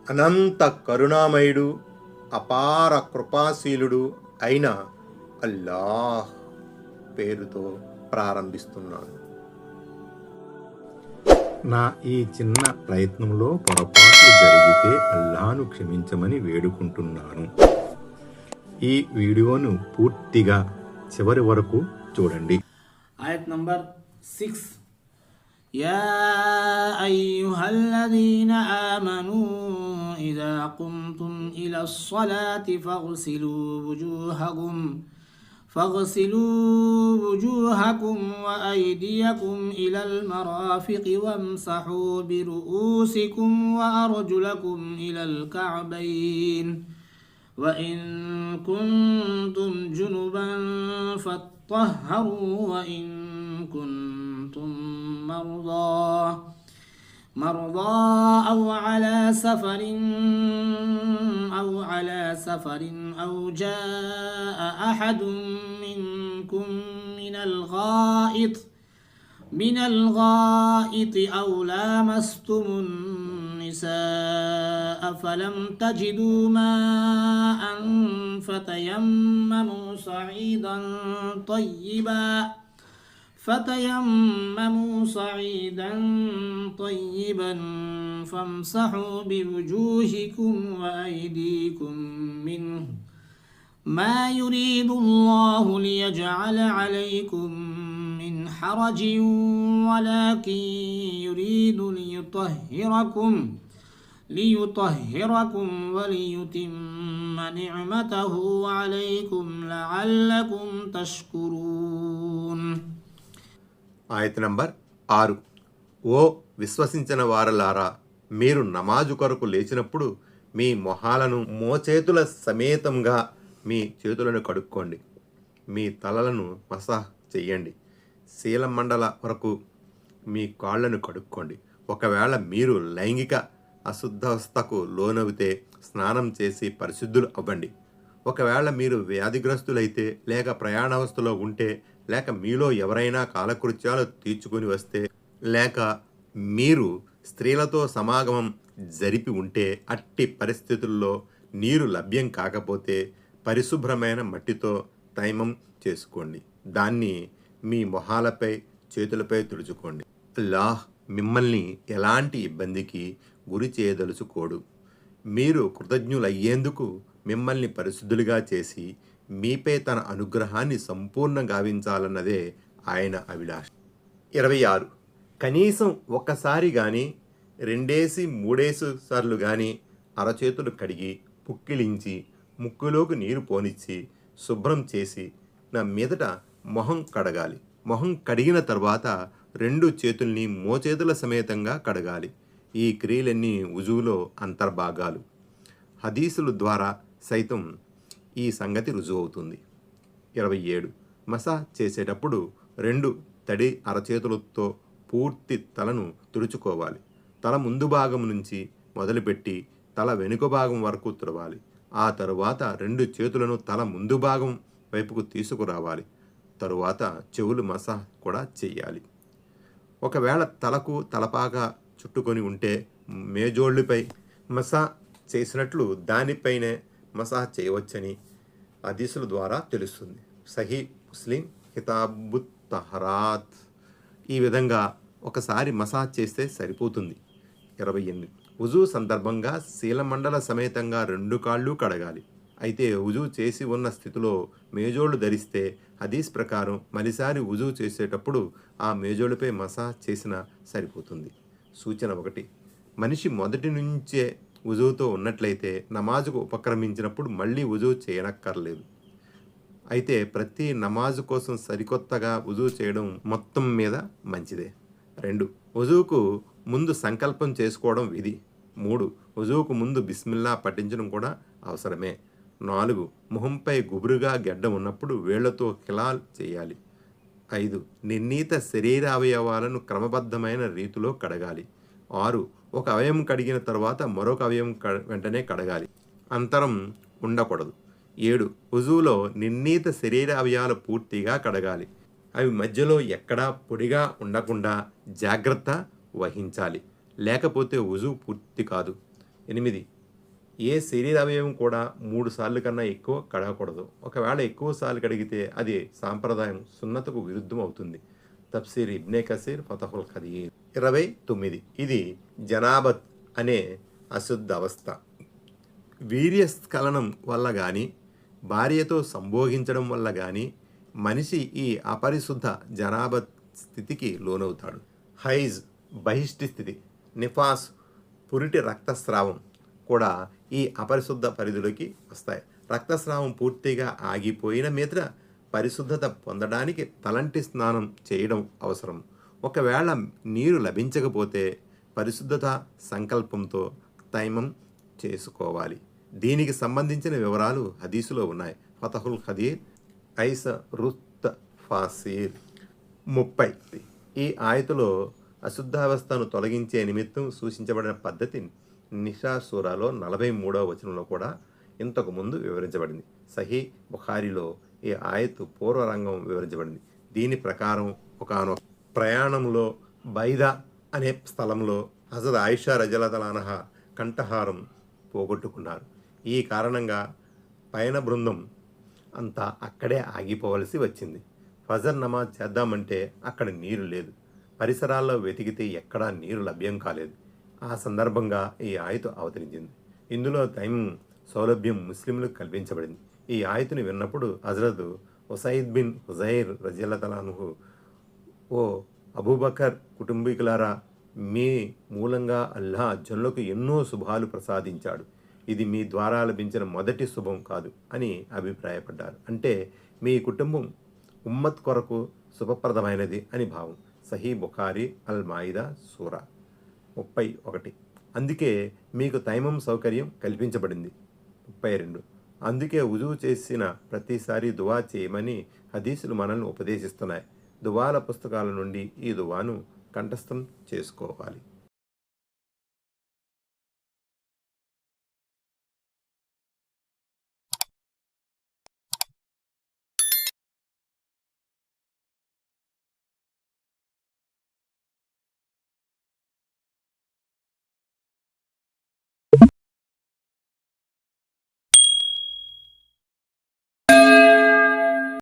అనంత కరుణామయుడు, అపార కృపాశీలుడు అయిన అల్లాహ్ పేరుతో ప్రారంభిస్తున్నాను. నా ఈ చిన్న ప్రయత్నంలో పొరపాట్లు జరిగితే అల్లాహ్ను క్షమించమని వేడుకుంటున్నాను. ఈ వీడియోను పూర్తిగా చివరి వరకు చూడండి. ఆయత్ నంబర్ 6. يا أيها الذين آمنوا إذا قمتم إلى الصلاة فاغسلوا وجوهكم وأيديكم إلى المرافق وامسحوا برؤوسكم وأرجلكم إلى الكعبين وإن كنتم جنبا فاطهروا وإن كنتم مرضى أو على سفر أو جاء أحد منكم من الغائط أو لامستم النساء فلم تجدوا ماء فتيمموا صعيدا طيبا فامسحوا بوجوهكم وأيديكم منه ما يريد الله ليجعل عليكم من حرج ولكن يريد ليطهركم وليتم نعمته عليكم لعلكم تشكرون. ఆయత నంబర్ 6. ఓ విశ్వసించిన వారలారా, మీరు నమాజు కొరకు లేచినప్పుడు మీ మొహాలను మోచేతుల సమేతంగా మీ చేతులను కడుక్కోండి, మీ తలలను మసాహ్ చెయ్యండి, శీలమండల వరకు మీ కాళ్లను కడుక్కోండి. ఒకవేళ మీరు లైంగిక అశుద్ధవస్థకు లోనవితే స్నానం చేసి పరిశుద్ధులు అవ్వండి. ఒకవేళ మీరు వ్యాధిగ్రస్తులైతే, లేక ప్రయాణావస్థలో ఉంటే, లేక మీలో ఎవరైనా కాలకృత్యాలు తీర్చుకుని వస్తే, లేక మీరు స్త్రీలతో సమాగమం జరిపి ఉంటే, అట్టి పరిస్థితుల్లో నీరు లభ్యం కాకపోతే పరిశుభ్రమైన మట్టితో తైమం చేసుకోండి. దాన్ని మీ మొహాలపై చేతులపై తుడుచుకోండి. అల్లాహ్ మిమ్మల్ని ఎలాంటి ఇబ్బందికి గురి చేయదలుచుకోడు. మీరు కృతజ్ఞులయ్యేందుకు మిమ్మల్ని పరిశుద్ధులుగా చేసి మీపై తన అనుగ్రహాన్ని సంపూర్ణ గావించాలన్నదే ఆయన అభిలాష. 26. కనీసం ఒక్కసారి కానీ 2-3 సార్లు కానీ అరచేతులు కడిగి పుక్కిలించి ముక్కులోకి నీరు పోనిచ్చి శుభ్రం చేసి నా మీదట మొహం కడగాలి. మొహం కడిగిన తర్వాత 2 చేతుల్ని మోచేతుల సమేతంగా కడగాలి. ఈ క్రియలన్నీ వుజూలో అంతర్భాగాలు. హదీసుల ద్వారా సైతం ఈ సంగతి రుజువవుతుంది. 27. మసాజ్ చేసేటప్పుడు 2 తడి అరచేతులతో పూర్తి తలను తుడుచుకోవాలి. తల ముందు భాగం నుంచి మొదలుపెట్టి తల వెనుక భాగం వరకు తుడవాలి. ఆ తరువాత 2 చేతులను తల ముందు భాగం వైపుకు తీసుకురావాలి. తరువాత చెవులు మసాజ్ కూడా చెయ్యాలి. ఒకవేళ తలకు తలపాగా చుట్టుకొని ఉంటే మేజోళ్ళపై మసాజ్ చేసినట్లు దానిపైనే మసాజ్ చేయవచ్చని హదీసుల ద్వారా తెలుస్తుంది. సహీ ముస్లిం కితాబుత్ తహరాత్. ఈ విధంగా ఒకసారి మసాజ్ చేస్తే సరిపోతుంది. 28. వుజూ సందర్భంగా శీలమండల సమేతంగా 2 కాళ్ళు కడగాలి. అయితే వుజూ చేసి ఉన్న స్థితిలో మేజోళ్ళు ధరిస్తే హదీస్ ప్రకారం మరిసారి వుజూ చేసేటప్పుడు ఆ మేజోళ్ళపై మసాజ్ చేసినా సరిపోతుంది. సూచన 1. మనిషి మొదటి నుంచే వుజూతో ఉన్నట్లయితే నమాజుకు ఉపక్రమించినప్పుడు మళ్ళీ వుజూ చేయనక్కర్లేదు. అయితే ప్రతి నమాజు కోసం సరికొత్తగా వుజూ చేయడం మొత్తం మీద మంచిదే. 2. వుజూకు ముందు సంకల్పం చేసుకోవడం విధి. 3. వుజూకు ముందు బిస్మిల్లా పఠించడం కూడా అవసరమే. 4. ముఖంపై గుబురుగా గెడ్డ ఉన్నప్పుడు వేళ్లతో కిలాల్ చేయాలి. 5. నిర్ణీత శరీర అవయవాలను క్రమబద్ధమైన రీతిలో కడగాలి. 6. ఒక అవయవం కడిగిన తర్వాత మరొక అవయవం వెంటనే కడగాలి. అంతరం ఉండకూడదు. 7. వుజూలో నిర్ణీత శరీర అవయవాలు పూర్తిగా కడగాలి. అవి మధ్యలో ఎక్కడా పొడిగా ఉండకుండా జాగ్రత్త వహించాలి, లేకపోతే వుజూ పూర్తి కాదు. 8. ఏ శరీర అవయవం కూడా 3 సార్లు కన్నా ఎక్కువ కడగకూడదు. ఒకవేళ ఎక్కువ సార్లు కడిగితే అది సాంప్రదాయం సున్నతకు విరుద్ధం అవుతుంది. తఫ్సీర్ ఇబ్నే కసీర్ ఫతహుల్ ఖదీర్ 29. ఇది జనాబత్ అనే అశుద్ధ అవస్థ. వీర్యస్ఖలనం వల్ల కానీ భార్యతో సంభోగించడం వల్ల కానీ మనిషి ఈ అపరిశుద్ధ జనాబత్ స్థితికి లోనవుతాడు. హైజ్ బహిష్టి స్థితి, నిఫాస్ పురిటి రక్తస్రావం కూడా ఈ అపరిశుద్ధ పరిధిలోకి వస్తాయి. రక్తస్రావం పూర్తిగా ఆగిపోయిన మీద పరిశుద్ధత పొందడానికి తలంటి స్నానం చేయడం అవసరం. ఒకవేళ నీరు లభించకపోతే పరిశుద్ధత సంకల్పంతో తైమం చేసుకోవాలి. దీనికి సంబంధించిన వివరాలు హదీసులో ఉన్నాయి. ఫతహుల్ ఖదీర్ ఐస రుత్ ఫాసీర్ 30. ఈ ఆయతులో అశుద్ధావస్థను తొలగించే నిమిత్తం సూచించబడిన పద్ధతి నిషా సూరాలో 43వ వచనంలో కూడా ఇంతకు ముందు వివరించబడింది. సహీ బుఖారిలో ఈ ఆయతు పూర్వరంగం వివరించబడింది. దీని ప్రకారం ఒకానొక ప్రయాణంలో బైదా అనే స్థలంలో హజరత్ ఆయిషా రజల్లాహు అన్హా కంఠహారం పోగొట్టుకున్నారు. ఈ కారణంగా పయన బృందం అంతా అక్కడే ఆగిపోవలసి వచ్చింది. ఫజర్ నమాజ్ చేద్దామంటే అక్కడ నీరు లేదు. పరిసరాల్లో వెతికితే ఎక్కడా నీరు లభ్యం కాలేదు. ఆ సందర్భంగా ఈ ఆయతు అవతరించింది. ఇందులో తైమం సౌలభ్యం ముస్లింలకు కల్పించబడింది. ఈ ఆయతుని విన్నప్పుడు హజరత్ ఉసైద్ బిన్ హుజైర్ రజియల్లాహు అన్హు, ఓ అబూబకర్ కుటుంబీకులారా, మీ మూలంగా అల్లాహ్ జనులకు ఎన్నో శుభాలు ప్రసాదించాడు. ఇది మీ ద్వారా లభించిన మొదటి శుభం కాదు అని అభిప్రాయపడ్డారు. అంటే మీ కుటుంబం ఉమ్మత్ కొరకు శుభప్రదమైనది అని భావం. సహీ బుఖారి అల్ మాయిదా సూరా 31. అందుకే మీకు తైమం సౌకర్యం కల్పించబడింది. 32. అందుకే వుజూ చేసిన ప్రతిసారి దువా చేయమని హదీసులు మనల్ని ఉపదేశిస్తున్నాయి. దువాల పుస్తకాల నుండి ఈ దువాను కంఠస్థం చేసుకోవాలి.